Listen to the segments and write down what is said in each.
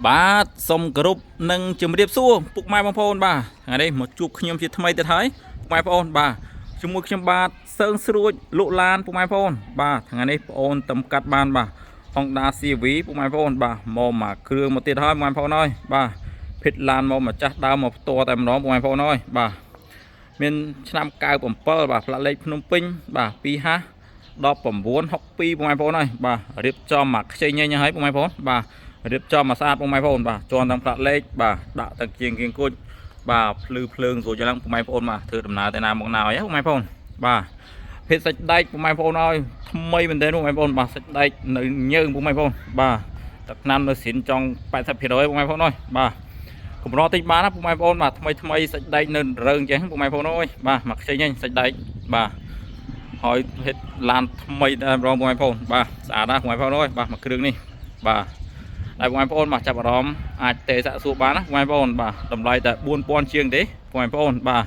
បាទសុំគោរពនិងជំរាបសួរពុកម៉ែបងប្អូនបាទថ្ងៃនេះមកជួបខ្ញុំជាថ្មីទៀតហើយពុកម៉ែបងប្អូនបាទជាមួយខ្ញុំបាទសើងស្រួចលក់ឡានពុកម៉ែបងប្អូនបាទថ្ងៃនេះបងប្អូនតំកាត់បានបាទ Honda CRV ពុកម៉ែបងប្អូនបាទមកគ្រឿងមកទៀតហើយពុកម៉ែបងប្អូនអើយបាទភិតឡានមកម្ចាស់ដើមមកផ្ទាល់តែម្ដងពុកម៉ែបងប្អូនអើយបាទមានឆ្នាំ97បាទផ្លាកលេខភ្នំពេញបាទ2H 1962ពុកម៉ែបងប្អូនអើយបាទរៀបចំមកខ្ចីញញហើយពុកម៉ែបងប្អូនបាទរៀបចំមកស្អាតពុកម៉ែបងប្អូនបាទជន់ទាំងផ្លាកលេខបាទដាក់ទាំងជាងគៀងគួចបាទភ្លឺភ្លើងស្រួលយ៉ាងពុកម៉ែបងប្អូនបាទធ្វើដំណើរទៅណាមកណាហើយពុកម៉ែបងប្អូនបាទភេទសាច់ដែកពុកម៉ែបងប្អូនអើយថ្មីមែនទែនពុកម៉ែបងប្អូនបាទសាច់ដែកនៅញើងពុកម៉ែបងប្អូនបាទទឹកឆ្នាំនៅស្រីនចង់ 80% ពុកម៉ែបងប្អូនអើយបាទកម្រតិចបានណាពុកម៉ែបងប្អូនបាទថ្មីសាច់ដែកនៅរើងចឹងពុកម៉ែបងប្អូនអើយបាទមកខ្ចីញសាច់ដែកបាទហើយភេទឡានថ្មីតែម្ដងពុកម៉ែបងប្អូនបាទស្អាតណាស់ពុកម៉ែបងប្អូនអើយបាទមកគ្រឿងនេះបាទហើយបងប្អូនបាទចាប់អារម្មណ៍អាចទេសាក់សួរបានណាបងប្អូនបាទតម្លៃតែ 4000 ជាងទេបងប្អូនបាទ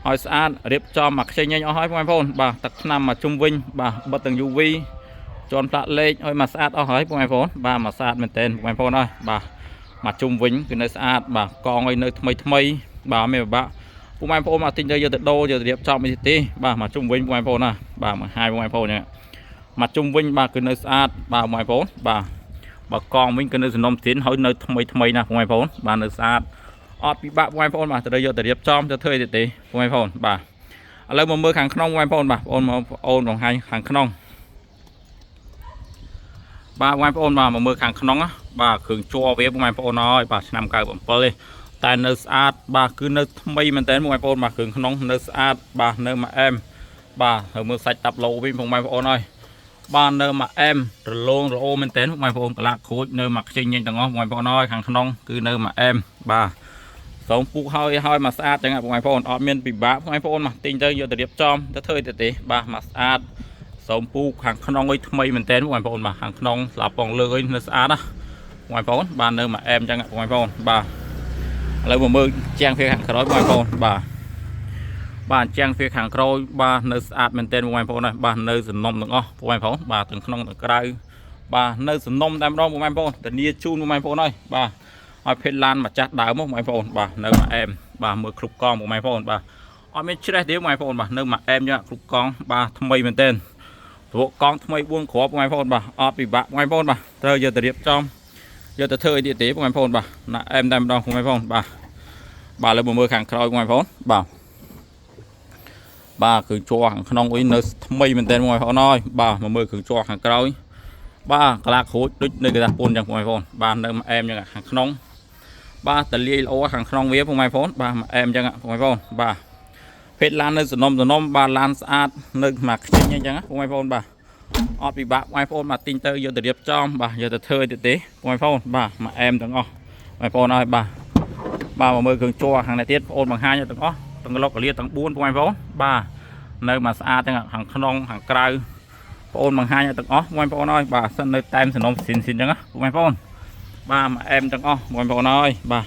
ហើយស្អាតរៀបចំមកខ្ចីញញអស់ហើយបងប្អូនបាទទឹកថ្នាំមកជុំវិញបាទបិទទាំង UV ជន់ផ្លាកលេខឲ្យមកស្អាតអស់ហើយបងប្អូនបាទមកស្អាតមែនទែនបងប្អូនអើយបាទមកជុំវិញគឺនៅស្អាតបាទកងឲ្យនៅថ្មីបាទមានពិបាកបងប្អូនមកទិញទៅយកទៅដូរយកទៅរៀបចំនេះទេបាទមកជុំវិញបងប្អូនណាបាទមកហាយបងប្អូនហ្នឹងមកជុំវិញបាទគឺនៅស្អាតបាទបងប្អូនបាទបើកងវិញគឺនៅសំណុំទីនហើយនៅថ្មីណាបងប្អូនបាទនៅស្អាតអត់ពិបាកបងប្អូនបាទត្រូវយកទៅរៀបចំទៅធ្វើទេបងប្អូនបាទឥឡូវមកមើលខាងក្នុងបងប្អូនបាទបងប្អូនបង្ហាញខាងក្នុងបាទបងប្អូនបាទមកមើលខាងក្នុងបាទគ្រឿងជ័រវាបងប្អូនហើយបាទឆ្នាំ97ទេតែនៅស្អាតបាទគឺនៅថ្មីមែនតើបងប្អូនបាទគ្រឿងក្នុងនៅស្អាតបាទនៅមួយអែមបាទហើយមើលសាច់តាប់ឡូវិញបងប្អូនហើយបាននៅមួយអែមរលោងរអូមែនតើបងប្អូនកលាក់គ្រួចនៅមកខ្ចីញញទាំងអស់បងប្អូនហើយខាងក្នុងគឺនៅមួយអែមបាទសូមពូកហើយមកស្អាតចឹងបងប្អូនអត់មានពិបាកបងប្អូនមកទិញទៅយកទៅរៀបចំទៅធ្វើទេបាទមកស្អាតសូមពូកខាងក្នុងឲ្យថ្មីមែនតើបងប្អូនបាទខាងក្នុងស្លាបពងលើឲ្យនៅស្អាតណាបងប្អូនបាននៅមួយអែមចឹងបងប្អូនបាទឥឡូវមកមើលជាងវាខាងក្រោយបងប្អូនបាទជាងវាខាងក្រោយបាទនៅស្អាតមែនទែនបងប្អូនណាបាទនៅសំណុំទាំងអស់បងប្អូនបាទទាំងក្នុងទាំងក្រៅបាទនៅសំណុំតែម្ដងបងប្អូនធានាជូនបងប្អូនហើយបាទឲ្យភេទឡានម្ចាស់ដើមបងប្អូនបាទនៅមួយអែមបាទមើលគ្រប់កងបងប្អូនបាទអត់មានច្រេះទេបងប្អូនបាទនៅមួយអែមយ៉ាងគ្រប់កងបាទថ្មីមែនទែនព្រោះកងថ្មី4គ្រាប់បងប្អូនបាទអត់ពិបាកបងប្អូនបាទត្រូវយកទៅរៀបចំយកទៅធ្វើអីទៀតទេបងប្អូនបាទណាអែមតែម្ដងបងប្អូនបាទលើមកមើលខាងក្រោយបងប្អូនបាទគឺជ័រខាងក្នុងអីនៅថ្មីមែនទែនបងប្អូនអើយបាទមកមើលគ្រឿងជ័រខាងក្រោយបាទកលាក់គ្រូចដូចនៅគេថាពុនចឹងបងប្អូនបាទនៅមួយអែមចឹងខាងក្នុងបាទតលាយល្អខាងក្នុងវាបងប្អូនបាទមួយអែមចឹងបងប្អូនបាទភេទឡាននៅសំណុំបាទឡានស្អាតនៅមកខ្ចីចឹងបងប្អូនបាទអត់ពិបាកបងប្អូនមកទិញទៅយកទៅរៀបចំបាទយកទៅធ្វើទេបងប្អូនបាទមួយអែមទាំងអស់បងប្អូនអើយបាទមកមើលគ្រឿងជ័រខាងនេះទៀតបងប្អូនបង្ហាញទាំងអស់ទាំងឡុកកលៀទាំង4បងប្អូនបាទនៅមកស្អាតទាំងខាងក្នុងខាងក្រៅបងប្អូនបង្ហាញទាំងអស់បងប្អូនអើយបាទសិននៅតែសំណុំស៊ីនចឹងណាបងប្អូនបាទមកអែមទាំងអស់បងប្អូនអើយបាទ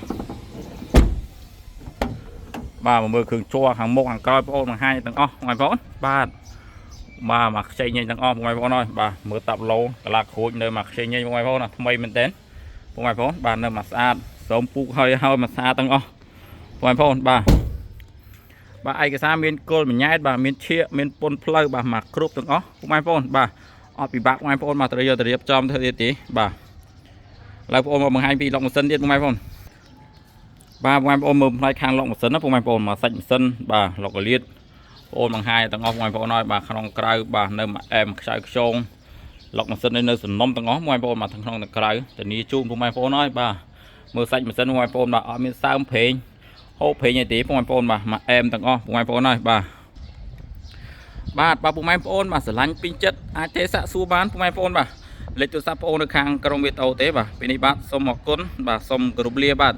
មកមើលគ្រឿងជ័រខាងមុខខាងក្រោយបងប្អូនបង្ហាញទាំងអស់បងប្អូនបាទមកខ្ចីញញទាំងអស់បងប្អូនអើយបាទមើលតាប់ឡូកលាក់គ្រួចនៅមកខ្ចីញញបងប្អូនថ្មីមែនទែនបងប្អូនបាទនៅមកស្អាតសូមពូកហើយមកស្អាតទាំងអស់បងប្អូនបាទឯកសារមានគល់មញ៉ែតបាទមានឈៀកមានពុនផ្លូវបាទមកគ្រប់ទាំងអស់បងប្អូនបាទអត់ពិបាកបងប្អូនមកត្រូវយកទៅរៀបចំធ្វើទេបាទឡើយបងប្អូនមកបង្ហាញពីឡុកម៉ាស៊ីនទៀតបងប្អូនបាទបងប្អូនមើលផ្នែកខាងឡុកម៉ាស៊ីនណាបងប្អូនមកសាច់ម៉ាស៊ីនបាទឡុកកលៀតបងប្អូនបង្ហាញទាំងអស់បងប្អូនហើយបាទក្នុងក្រៅបាទនៅមកអែមខ្ចៅខ្ចងឡុកម៉ាស៊ីននៅសំណុំទាំងអស់បងប្អូនមកទាំងក្នុងទាំងក្រៅធានាជូនបងប្អូនហើយបាទមើលសាច់ម៉ាស៊ីនបងប្អូនបាទអត់មានសើមប្រេងហូបប្រេងអីទេបងប្អូនបាទមកអែមទាំងអស់បងប្អូនហើយបាទបងប្អូនបាទស្រឡាញ់ពេញចិត្តអាចទេសាក់សួរបានបងប្អូនបាទលេខទូរស័ព្ទបងប្អូននៅខាងក្រុមវីដេអូទេបាទពេលនេះបាទសូមអរគុណបាទសូមគោរពលាបាទ